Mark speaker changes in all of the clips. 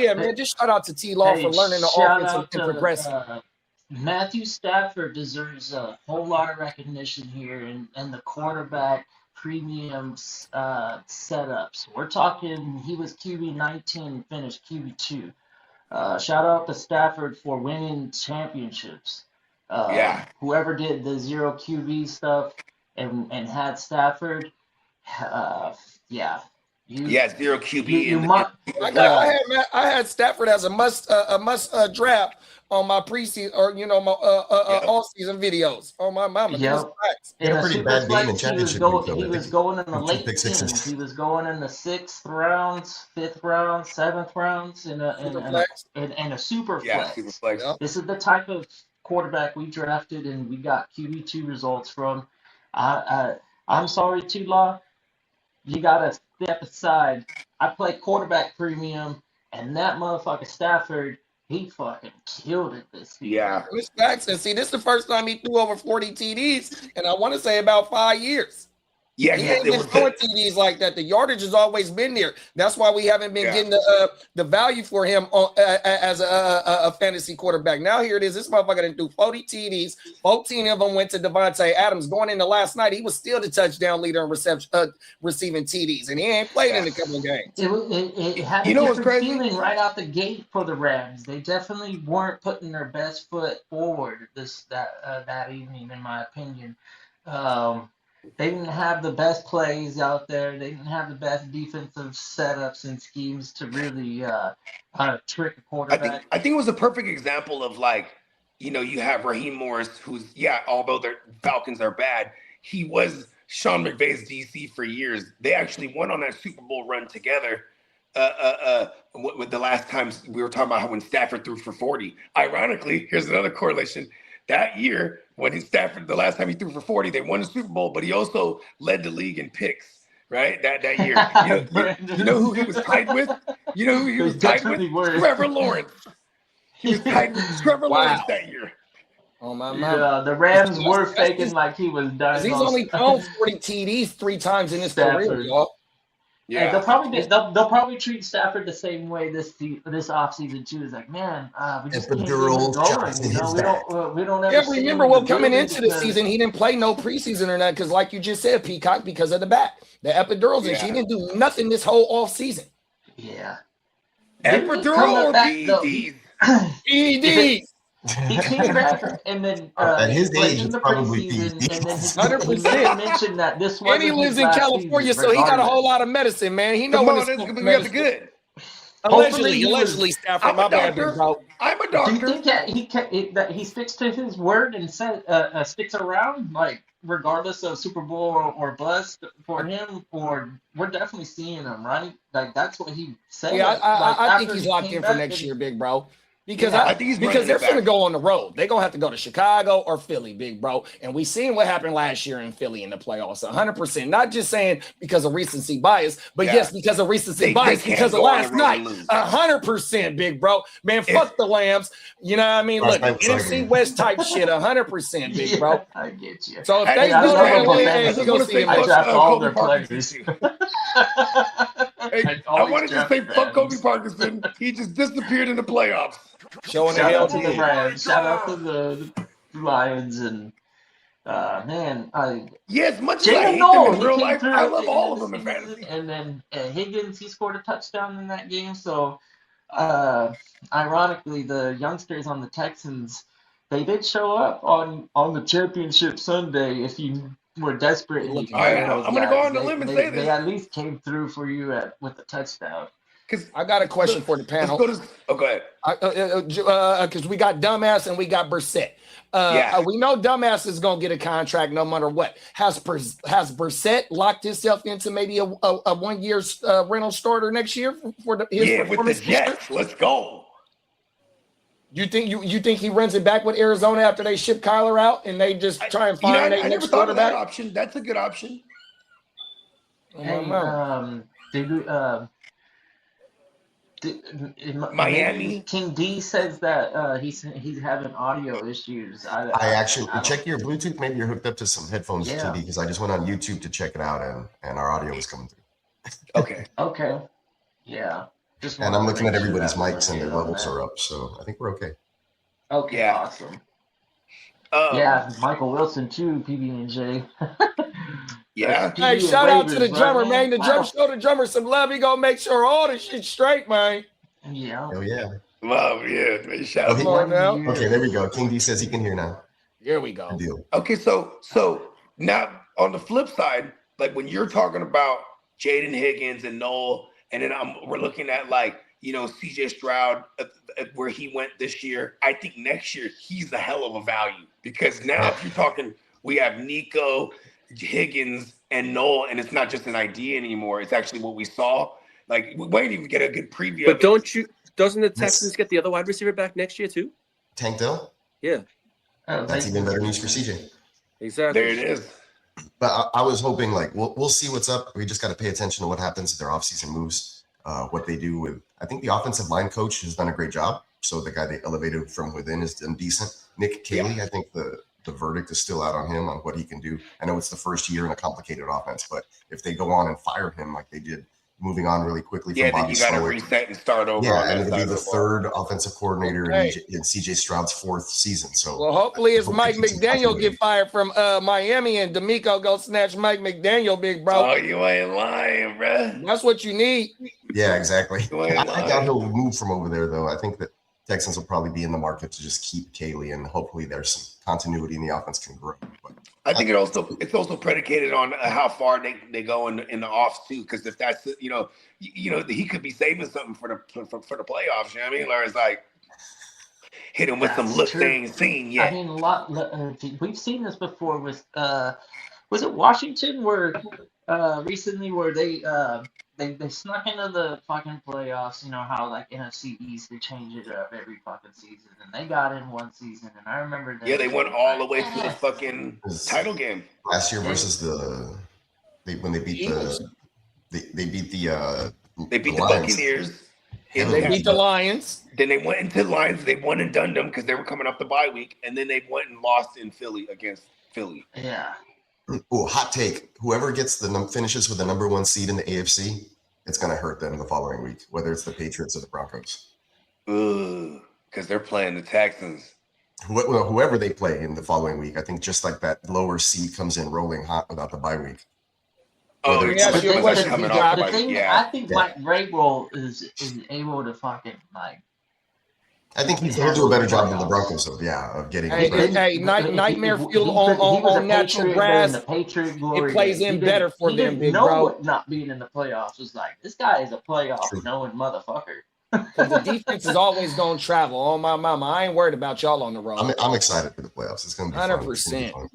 Speaker 1: Yeah, man. Just shout out to T Law for learning the
Speaker 2: shout
Speaker 1: offense
Speaker 2: out
Speaker 1: and
Speaker 2: to
Speaker 1: progressing.
Speaker 2: Matthew Stafford deserves a whole lot of recognition here, and the quarterback premium setups. We're talking he was QB 19, finished QB 2. Shout out to Stafford for winning championships.
Speaker 3: Yeah.
Speaker 2: Whoever did the zero QB stuff and had Stafford, yeah,
Speaker 3: Yeah, zero QB.
Speaker 2: you might.
Speaker 1: I had Stafford as a must draft on my preseason or my all season videos on my mama.
Speaker 2: Yep. In a super flex, he was going in the late teens. He was going in the 6th rounds, 5th rounds, 7th rounds in a super flex.
Speaker 3: Super flex.
Speaker 2: This is the type of quarterback we drafted and we got QB2 results from. I'm sorry, T-Law. You gotta step aside. I play quarterback premium, and that motherfucker Stafford, he fucking killed it this season.
Speaker 3: Yeah.
Speaker 1: It's facts. And see, this is the first time he threw over 40 TDs, and I want to say about 5 years.
Speaker 3: Yeah,
Speaker 1: he ain't been throwing TDs like that. The yardage has always been there. That's why we haven't been getting the value for him as a fantasy quarterback. Now here it is. This motherfucker didn't do 40 TDs. 14 of them went to Devontae Adams. Going into last night, he was still the touchdown leader in receiving TDs, and he ain't played in a couple of games.
Speaker 2: It had a different feeling right out the gate for the Rams. They definitely weren't putting their best foot forward that evening, in my opinion. They didn't have the best plays out there. They didn't have the best defensive setups and schemes to really trick a quarterback.
Speaker 3: I think it was a perfect example of you have Raheem Morris, who's, although the Falcons are bad, he was Sean McVay's DC for years. They actually went on that Super Bowl run together with the last time we were talking about how when Stafford threw for 40. Ironically, here's another correlation. That year, when Stafford, the last time he threw for 40, they won the Super Bowl, but he also led the league in picks, right? That year. You know who he was tied with? You know who he was tied with? Trevor Lawrence. He was tied with Trevor Lawrence that year.
Speaker 1: Oh, my
Speaker 2: God. The Rams were faking like he was done.
Speaker 1: He's only thrown 40 TDs 3 times in his career, y'all.
Speaker 2: Yeah, they'll probably treat Stafford the same way this offseason too. It's like, man, we just can't get him going. We don't ever
Speaker 1: remember, coming into the season, he didn't play no preseason or nothing because, like you just said, Peacock, because of the back, the epidurals, and he didn't do nothing this whole off season.
Speaker 2: Yeah,
Speaker 3: epidural or PEDs?
Speaker 1: PEDs.
Speaker 2: He came back and then
Speaker 4: at his age, it's probably
Speaker 2: and then 100% mentioned that this one.
Speaker 1: And he lives in California, so he got a whole lot of medicine, man. He knows what it's
Speaker 3: good.
Speaker 1: Allegedly, Stafford. My bad, bro.
Speaker 3: I'm a doctor.
Speaker 2: Do you think that he sticks to his word and sticks around, like regardless of Super Bowl or bust for him? Or we're definitely seeing him, right? Like that's what he said.
Speaker 1: Yeah, I think he's locked in for next year, big bro. Because I think they're going to go on the road. They're going to have to go to Chicago or Philly, big bro. And we seen what happened last year in Philly in the playoffs. 100%. Not just saying because of recency bias, but yes, because of recency bias because of last night. 100%, big bro. Man, fuck the Lambs. You know what I mean? Look, NFC West type shit, 100%, big bro.
Speaker 2: I get you.
Speaker 1: So if they go to LA, he's going to see him.
Speaker 2: I draft all their players.
Speaker 3: I wanted to say fuck Kobe Parkinson. He just disappeared in the playoffs.
Speaker 1: Shout
Speaker 2: out to the Rams. Shout out to the Lions and man,
Speaker 3: as much as I hate them in real life, I love all of them in fantasy.
Speaker 2: And then Higgins, he scored a touchdown in that game. So ironically, the youngsters on the Texans, they did show up on the championship Sunday. If you were desperate,
Speaker 3: I'm going to go on the limb and say this.
Speaker 2: They at least came through for you with a touchdown.
Speaker 1: Because I got a question for the panel.
Speaker 3: Go ahead.
Speaker 1: Because we got Dumbass and we got Brissett. We know Dumbass is going to get a contract no matter what. Has Brissett locked himself into maybe a 1 year rental starter next year for his performance?
Speaker 3: With the Jets. Let's go.
Speaker 1: You think he runs it back with Arizona after they ship Kyler out and they just try and find a next quarterback?
Speaker 3: That option. That's a good option. Miami.
Speaker 2: King D says that he's having audio issues.
Speaker 4: I actually check your Bluetooth. Maybe you're hooked up to some headphones, TD, because I just went on YouTube to check it out, and our audio was coming through.
Speaker 3: Okay.
Speaker 2: Okay. Yeah.
Speaker 4: And I'm looking at everybody's mics and their levels are up, so I think we're okay.
Speaker 2: Okay,
Speaker 3: Yeah.
Speaker 2: awesome. Yeah, Michael Wilson too, PB&J.
Speaker 3: Yeah.
Speaker 1: Hey, shout out to the drummer, man. The drummer, show the drummer some love. He gonna make sure all the shit's straight, man.
Speaker 2: Yeah.
Speaker 4: Oh yeah.
Speaker 3: Love, yeah. Man, shout
Speaker 4: Oh,
Speaker 3: out.
Speaker 1: now.
Speaker 4: Okay, there we go. King D says he can hear now.
Speaker 1: Here we go.
Speaker 4: Good deal.
Speaker 3: Okay, so now on the flip side, like when you're talking about Jaden Higgins and Noel, and then we're looking at like, you know, CJ Stroud, where he went this year. I think next year he's a hell of a value because now if you're talking, we have Nico, Higgins, and Noel, and it's not just an idea anymore. It's actually what we saw. Like we might even get a good preview.
Speaker 5: But doesn't the Texans get the other wide receiver back next year too?
Speaker 4: Tank Dell?
Speaker 5: Yeah.
Speaker 4: That's even better news for CJ.
Speaker 5: Exactly.
Speaker 3: There it is.
Speaker 4: But I was hoping like we'll see what's up. We just got to pay attention to what happens to their offseason moves, what they do with. I think the offensive line coach has done a great job. So the guy they elevated from within is done decent. Nick Caley, I think the verdict is still out on him on what he can do. I know it's the first year in a complicated offense, but if they go on and fire him like they did, moving on really quickly from Bobby
Speaker 3: then you got to reset and start over.
Speaker 4: Yeah, and it'll be the third offensive coordinator in CJ Stroud's fourth season. So,
Speaker 1: well, hopefully, it's Mike McDaniel get fired from Miami and D'Amico go snatch Mike McDaniel, big bro.
Speaker 3: Oh, you ain't lying, bro.
Speaker 1: That's what you need.
Speaker 4: Yeah, exactly. I doubt he'll move from over there, though. I think that Texans will probably be in the market to just keep Caley, and hopefully there's some continuity in the offense can grow. But
Speaker 3: I think it's also predicated on how far they go in the offs too. Because if that's you know he could be saving something for the playoffs. You know what I mean? Or it's like hit him with some look they ain't seen yet.
Speaker 2: I mean, we've seen this before with was it Washington where recently where they snuck into the fucking playoffs. You know how like NFC East they change it up every fucking season, and they got in one season, and I remember that.
Speaker 3: Yeah, they went all the way to the fucking title game
Speaker 4: last year versus when they beat they beat the
Speaker 3: Buccaneers.
Speaker 1: And they beat the Lions.
Speaker 3: Then they went into the Lions. They won and done them because they were coming off the bye week, and then they went and lost in Philly against Philly.
Speaker 2: Yeah.
Speaker 4: Oh, hot take. Whoever gets finishes with the number one seed in the AFC, it's going to hurt them the following week, whether it's the Patriots or the Broncos.
Speaker 3: Ooh, because they're playing the Texans.
Speaker 4: Whoever they play in the following week, I think just like that lower seed comes in rolling hot without the bye week.
Speaker 3: Oh,
Speaker 1: yeah,
Speaker 2: I think Mike Vrabel is able to fucking like.
Speaker 4: I think he'll do a better job than the Broncos of getting.
Speaker 1: Nightmare fuel on natural grass. It plays in better for them, big bro.
Speaker 2: What not being in the playoffs was like. This guy is a playoff knowing motherfucker.
Speaker 1: The defense is always going to travel. Oh my mama, I ain't worried about y'all on the road.
Speaker 4: I'm excited for the playoffs. It's going to be
Speaker 1: 100%.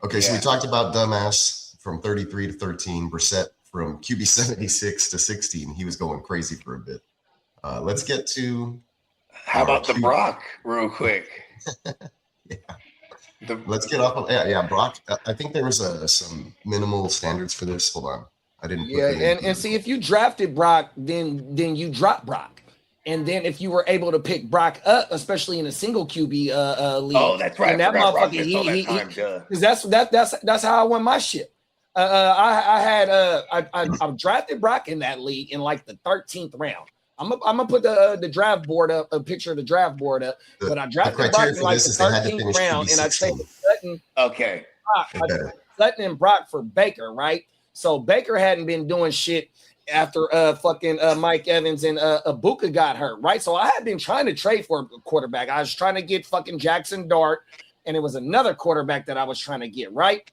Speaker 4: Okay, so we talked about dumbass from 33 to 13, Brissett from QB 76 to 16. He was going crazy for a bit. Let's get to.
Speaker 3: How about the Brock real quick?
Speaker 4: Let's get off of Brock. I think there was some minimal standards for this. Hold on. I didn't.
Speaker 1: And see, if you drafted Brock, then you drop Brock. And then if you were able to pick Brock up, especially in a single QB league.
Speaker 3: Oh, that's right.
Speaker 1: And that motherfucker, because that's how I won my shit. I drafted Brock in that league in like the 13th round. I'm gonna put the draft board up, a picture of the draft board up. But I drafted Brock in like the 13th round, and I traded Sutton.
Speaker 3: Okay.
Speaker 1: Sutton and Brock for Baker, right? So Baker hadn't been doing shit after Mike Evans and Ibuka got hurt, right? So I had been trying to trade for a quarterback. I was trying to get fucking Jackson Dart, and it was another quarterback that I was trying to get, right?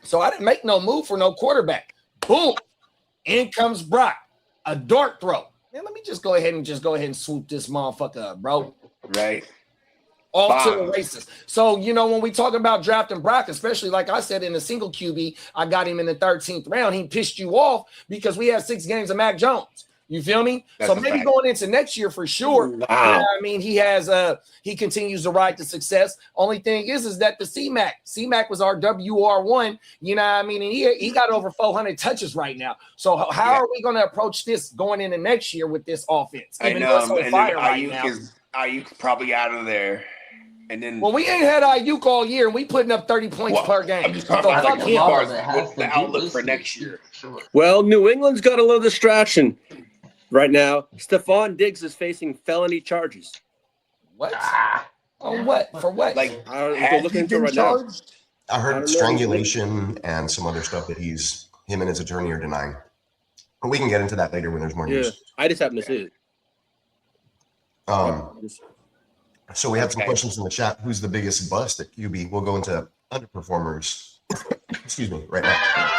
Speaker 1: So I didn't make no move for no quarterback. Boom. In comes Brock. A dart throw. Man, let me just go ahead and swoop this motherfucker up, bro.
Speaker 3: Right.
Speaker 1: Off to the races. So, when we talk about drafting Brock, especially like I said in a single QB, I got him in the 13th round. He pissed you off because we had 6 games of Mac Jones. You feel me?
Speaker 3: That's
Speaker 1: so maybe going into next year for sure.
Speaker 3: Wow.
Speaker 1: He continues to ride to success. Only thing is that the C-Mac was our WR1, you know what I mean? And he got over 400 touches right now. So how are we going to approach this going into next year with this offense?
Speaker 3: I know. And Ayuk's probably out of there. And then,
Speaker 1: we ain't had Ayuk all year, and we putting up 30 points per game.
Speaker 3: I'm just talking about the outlook for next year.
Speaker 5: Well, New England's got a little distraction. Right now, Stephon Diggs is facing felony charges.
Speaker 1: What?
Speaker 2: Ah,
Speaker 1: On what? For what?
Speaker 3: Like,
Speaker 5: I don't-
Speaker 3: has
Speaker 5: looking
Speaker 3: he
Speaker 5: into it
Speaker 3: been
Speaker 5: right now.
Speaker 3: charged?
Speaker 4: I
Speaker 5: I
Speaker 4: heard
Speaker 5: don't know.
Speaker 4: strangulation and some other stuff that him and his attorney are denying. But we can get into that later when there's more
Speaker 5: Yeah,
Speaker 4: news.
Speaker 5: I just happen to see it.
Speaker 4: So we had some
Speaker 3: Okay.
Speaker 4: questions in the chat. Who's the biggest bust at QB? We'll go into underperformers. Excuse me, right now.